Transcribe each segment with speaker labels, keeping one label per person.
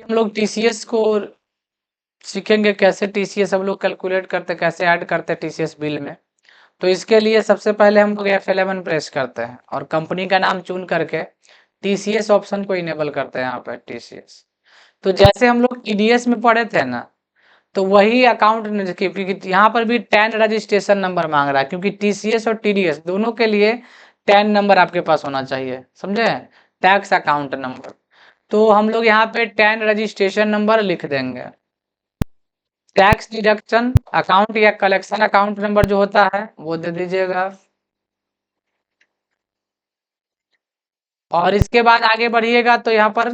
Speaker 1: हम लोग टीसीएस को सीखेंगे, कैसे टीसीएस हम लोग कैलकुलेट करते, कैसे ऐड करते हैं टीसीएस बिल में। तो इसके लिए सबसे पहले हम लोग F11 प्रेस करते हैं और कंपनी का नाम चुन करके टीसीएस ऑप्शन को इनेबल करते हैं यहाँ पे टीसीएस। तो जैसे हम लोग टीडीएस में पढ़े थे ना, तो वही अकाउंट, क्योंकि यहाँ पर भी टैन रजिस्ट्रेशन नंबर मांग रहा है, क्योंकि टीसीएस और टीडीएस दोनों के लिए टैन नंबर आपके पास होना चाहिए, समझे, टैक्स अकाउंट नंबर। तो हम लोग यहाँ पे टैन रजिस्ट्रेशन नंबर लिख देंगे। टैक्स डिडक्शन अकाउंट या कलेक्शन अकाउंट नंबर जो होता है वो दे दीजिएगा। और इसके बाद आगे बढ़िएगा तो यहाँ पर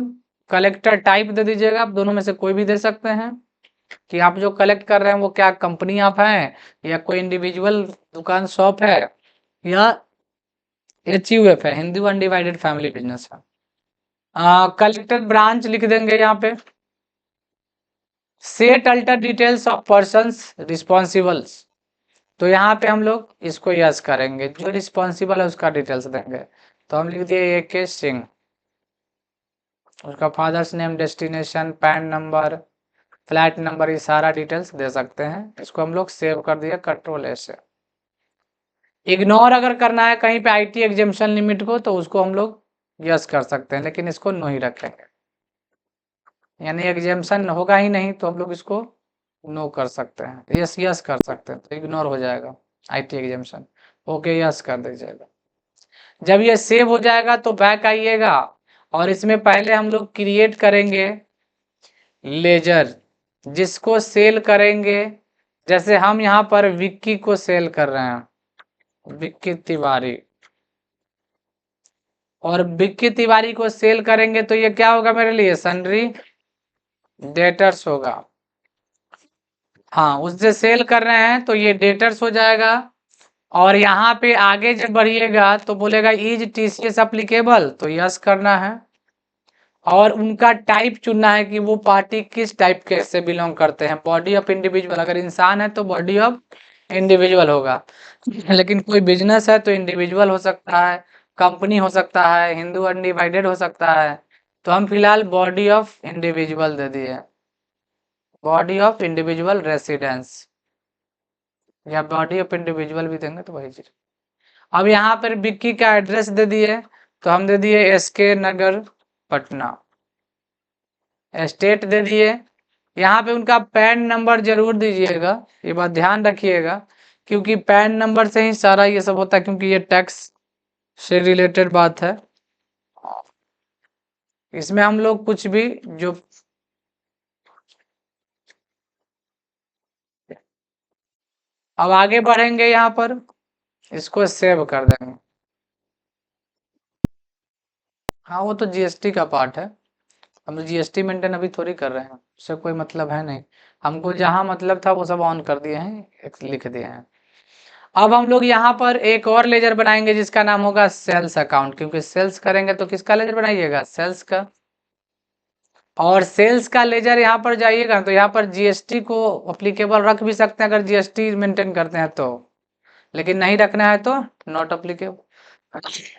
Speaker 1: कलेक्टर टाइप दे दीजिएगा, आप दोनों में से कोई भी दे सकते हैं कि आप जो कलेक्ट कर रहे हैं वो क्या कंपनी आप हैं या कोई इंडिविजुअल दुकान शॉप है या HUF है, हिंदू अनडिवाइडेड फैमिली बिजनेस है। कलेक्टर ब्रांच लिख देंगे यहाँ पे। Set alter details of persons responsibles, तो यहाँ पे हम लोग इसको यस करेंगे, जो रिस्पॉन्सिबल है उसका डिटेल्स देंगे। तो हम लिख दिए AK सिंह, उसका father's name, destination, pan number, flat number, ये सारा डिटेल्स दे सकते हैं। इसको हम लोग सेव कर दिए Ctrl A से। इग्नोर अगर करना है कहीं पे IT एग्जेम्पशन लिमिट को, तो उसको हम लोग यस कर सकते हैं, लेकिन इसको नो ही रखेंगे, यानी एग्जेम्पशन होगा ही नहीं तो हम लोग इसको नो कर सकते हैं, यस कर सकते हैं, तो इग्नोर हो जाएगा IT एग्जेम्पशन। ओके यस कर दीजिएगा। जब ये सेव हो जाएगा तो बैक आइएगा और इसमें पहले हम लोग क्रिएट करेंगे लेजर, जिसको सेल करेंगे। जैसे हम यहाँ पर विक्की को सेल कर रहे हैं, विक्की तिवारी, और विक्की तिवारी को सेल करेंगे तो ये क्या होगा मेरे लिए, सन्ड्री डेटर्स होगा। हाँ, उससे सेल कर रहे हैं तो ये डेटर्स हो जाएगा। और यहाँ पे आगे जब बढ़िएगा तो बोलेगा इज टीसीएस अप्लीकेबल, तो यस करना है। और उनका टाइप चुनना है कि वो पार्टी किस टाइप के से बिलोंग करते हैं, बॉडी ऑफ इंडिविजुअल, अगर इंसान है तो बॉडी ऑफ इंडिविजुअल होगा, लेकिन कोई बिजनेस है तो इंडिविजुअल हो सकता है, कंपनी हो सकता है, हिंदू अनडिवाइडेड हो सकता है। तो हम फिलहाल बॉडी ऑफ इंडिविजुअल दे दिए, बॉडी ऑफ इंडिविजुअल रेसिडेंस, या बॉडी ऑफ इंडिविजुअल भी देंगे तो वही चीज। अब यहाँ पर विक्की का एड्रेस दे दिए, तो हम दे दिए SK नगर पटना, स्टेट दे दिए। यहाँ पे उनका पैन नंबर जरूर दीजिएगा, ये बात ध्यान रखिएगा, क्योंकि पैन नंबर से ही सारा ये सब होता है, क्योंकि ये टैक्स से रिलेटेड बात है। इसमें हम लोग कुछ भी जो अब आगे बढ़ेंगे यहाँ पर इसको सेव कर देंगे। हाँ, वो तो GST का पार्ट है, हम GST मेंटेन अभी थोड़ी कर रहे हैं, उससे कोई मतलब है नहीं। हमको जहाँ मतलब था वो सब ऑन कर दिए हैं, लिख दिए हैं। अब हम लोग यहाँ पर एक और लेजर बनाएंगे जिसका नाम होगा सेल्स अकाउंट, क्योंकि सेल्स करेंगे तो किसका लेजर बनाइएगा, सेल्स का। और सेल्स का लेजर यहाँ पर जाइएगा तो यहाँ पर GST को अप्लीकेबल रख भी सकते हैं अगर GST मेंटेन करते हैं तो, लेकिन नहीं रखना है तो नॉट अप्लीकेबल।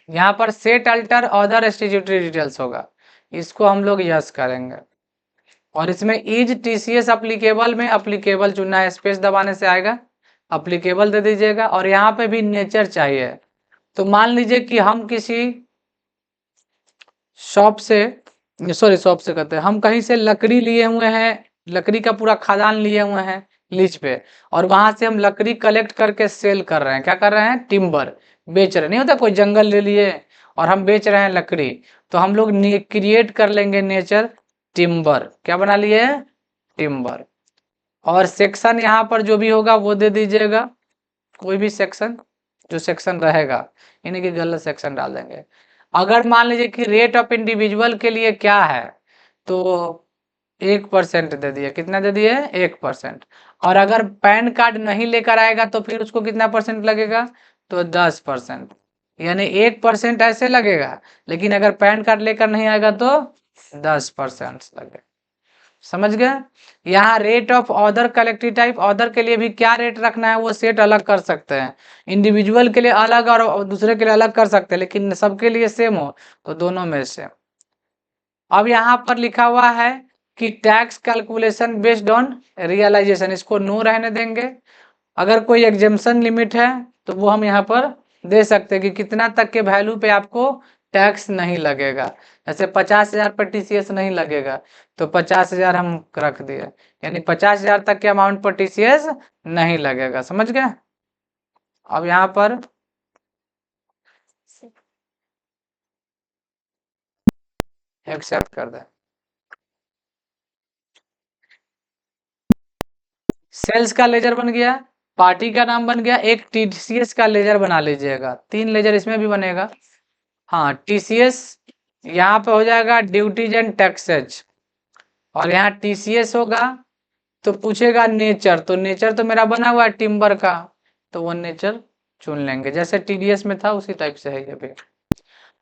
Speaker 1: यहाँ पर set alter other statutory details होगा, इसको हम लोग यस करेंगे। और इसमें इज TCS अप्लीकेबल में अप्लीकेबल चुनना है, स्पेस दबाने से आएगा, अप्लीकेबल दे दीजिएगा। और यहाँ पे भी नेचर चाहिए, तो मान लीजिए कि हम किसी शॉप से, सॉरी शॉप से कहते हैं, हम कहीं से लकड़ी लिए हुए हैं, लकड़ी का पूरा खदान लिए हुए हैं लीज पे, और वहां से हम लकड़ी कलेक्ट करके सेल कर रहे हैं, क्या कर रहे हैं, टिम्बर बेच रहे, नहीं होता कोई जंगल ले लिए और हम बेच रहे हैं लकड़ी, तो हम लोग क्रिएट कर लेंगे नेचर टिम्बर, क्या बना लिए, टिम्बर। और सेक्शन यहाँ पर जो भी होगा वो दे दीजिएगा, कोई भी सेक्शन जो सेक्शन रहेगा, यानी कि गलत सेक्शन डाल देंगे। अगर मान लीजिए कि रेट ऑफ इंडिविजुअल के लिए क्या है, तो 1% दे दिए, कितना दे दिए, 1%। और अगर पैन कार्ड नहीं लेकर आएगा तो फिर उसको कितना परसेंट लगेगा, तो 10%, यानी 1% ऐसे लगेगा, लेकिन अगर पैन कार्ड लेकर नहीं आएगा तो 10% लगेगा, समझ गए। यहाँ rate of other collective type, other के लिए भी क्या रेट रखना है वो सेट अलग कर सकते हैं, इंडिविजुअल के लिए अलग और दूसरे के लिए अलग कर सकते हैं, लेकिन सबके लिए सेम हो तो दोनों में से। अब यहाँ पर लिखा हुआ है कि tax calculation based on realisation, इसको नो रहने देंगे। अगर कोई एग्जेम्पशन लिमिट है तो वो हम यहाँ पर दे सकते हैं कि कितना तक के वैल्यू पे आपको टैक्स नहीं लगेगा। जैसे 50,000 पर टीसीएस नहीं लगेगा तो 50,000 हम रख दिए, यानी 50,000 तक के अमाउंट पर टीसीएस नहीं लगेगा। समझ गए? अब यहाँ पर एक्सेप्ट कर दें। सेल्स का लेजर बन गया, पार्टी का नाम बन गया, एक टीसीएस का लेजर बना लीजिएगा, 3 लेजर इसमें भी बनेगा। हाँ, टीसीएस यहाँ पे हो जाएगा ड्यूटीज एंड टैक्सेज, और यहाँ टीसीएस होगा तो पूछेगा नेचर, तो नेचर तो मेरा बना हुआ है टिम्बर का, तो वो नेचर चुन लेंगे, जैसे टीडीएस में था उसी टाइप से है ये भी।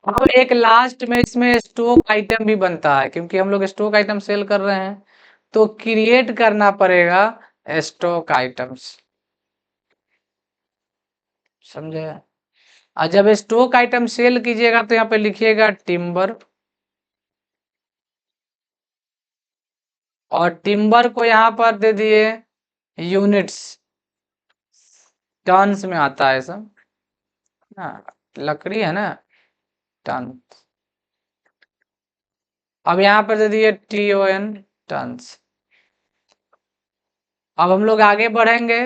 Speaker 1: अब एक लास्ट में इसमें स्टॉक आइटम भी बनता है, क्योंकि हम लोग स्टॉक आइटम सेल कर रहे हैं तो क्रिएट करना पड़ेगा स्टॉक आइटम्स। समझे? और जब स्टॉक आइटम सेल कीजिएगा तो यहाँ पे लिखिएगा टिम्बर, और टिम्बर को यहाँ पर दे दिए यूनिट्स, टन्स में आता है सब। हाँ, लकड़ी है ना, टन। अब यहाँ पर दे दिए TON, टन्स। अब हम लोग आगे बढ़ेंगे,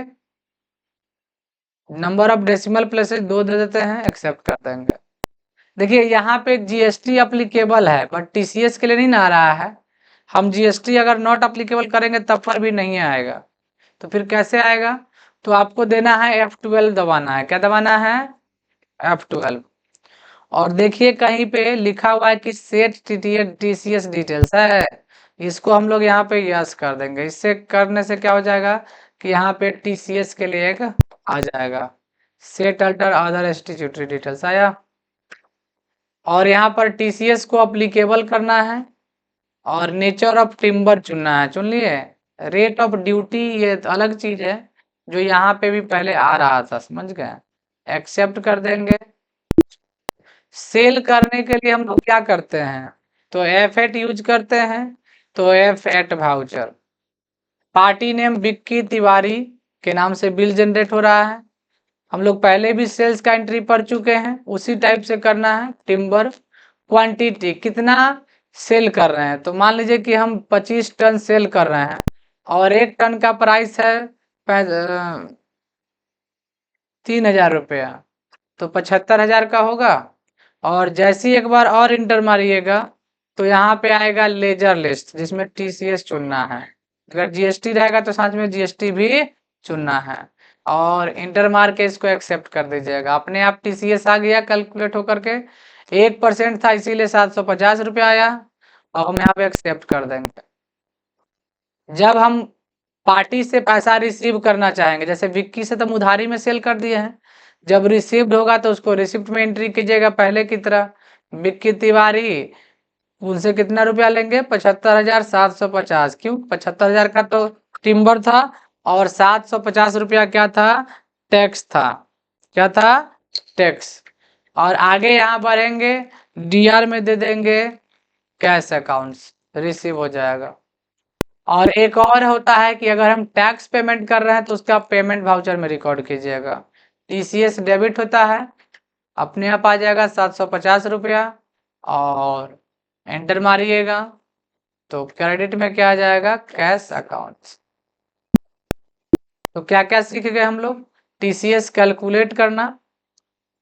Speaker 1: नंबर ऑफ डेसिमल प्लेसेस 2 दे देते हैं, एक्सेप्ट कर देंगे। देखिए यहाँ पे जीएसटी अप्लीकेबल है बट टीसीएस के लिए नहीं ना आ रहा है। हम जीएसटी अगर नॉट अप्लीकेबल करेंगे तब पर भी नहीं आएगा, तो फिर कैसे आएगा? तो आपको देना है F12 दबाना है। क्या दबाना है? F12। और देखिए कहीं पे लिखा हुआ है कि सेट टीसीएस डिटेल्स है, इसको हम लोग यहाँ पे यस कर देंगे। इससे करने से क्या हो जाएगा कि यहाँ पे टीसीएस के लिए एक आ जाएगा, set alter other statutory details आया। और यहाँ पर टीसीएस को अप्लीकेबल करना है और नेचर ऑफ टिम्बर चुनना है, चुन लिए। रेट ऑफ ड्यूटी ये अलग चीज है जो यहाँ पे भी पहले आ रहा था, समझ गए? एक्सेप्ट कर देंगे। सेल करने के लिए हम लोग क्या करते हैं? तो F8 यूज करते हैं, तो F8 voucher. Party name Vicky Tiwari के नाम से बिल जनरेट हो रहा है। हम लोग पहले भी सेल्स का एंट्री पढ़ चुके हैं, उसी टाइप से करना है। टिम्बर क्वांटिटी कितना सेल कर रहे हैं, तो मान लीजिए कि हम 25 टन सेल कर रहे हैं और 1 टन का प्राइस है 3,000 रुपया, तो 75,000 का होगा। और जैसे ही एक बार और इंटर मारिएगा तो यहाँ पे आएगा लेजर लिस्ट, जिसमें टीसीएस चुनना है। अगर जीएसटी रहेगा तो साथ में जीएसटी भी चुनना है, और इंटर मार के इसको एक्सेप्ट कर दीजिएगा। अपने आप टीसीएस आ गया कैलकुलेट होकर के, 1% था इसीलिए 750 रुपया आया। अब हम यहाँ पे एक्सेप्ट कर देंगे। जब हम पार्टी से पैसा रिसीव करना चाहेंगे, जैसे विक्की से तो हम उधारी में सेल कर दिए हैं, जब रिसीव्ड होगा तो उसको रिसिप्ट में एंट्री कीजिएगा पहले की तरह। विक्की तिवारी, उनसे कितना रुपया लेंगे? 75,750। क्यों? 75,000 का तो टिम्बर था और 750 रुपया क्या था? टैक्स था। क्या था? टैक्स। और आगे यहाँ बढ़ेंगे, डीआर में दे देंगे कैश अकाउंट्स, रिसीव हो जाएगा। और एक और होता है कि अगर हम टैक्स पेमेंट कर रहे हैं तो उसका पेमेंट वाउचर में रिकॉर्ड कीजिएगा। टीसीएस डेबिट होता है, अपने आप आ जाएगा 750 रुपया, और एंटर मारिएगा तो क्रेडिट में क्या आ जाएगा? Cash accounts. तो क्या क्या सीख गए हम लोग? टीसीएस कैलकुलेट करना,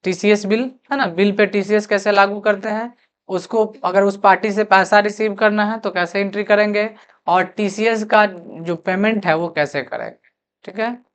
Speaker 1: टीसीएस बिल है ना, बिल पे टीसीएस कैसे लागू करते हैं, उसको अगर उस पार्टी से पैसा रिसीव करना है तो कैसे एंट्री करेंगे, और टीसीएस का जो पेमेंट है वो कैसे करेंगे। ठीक है।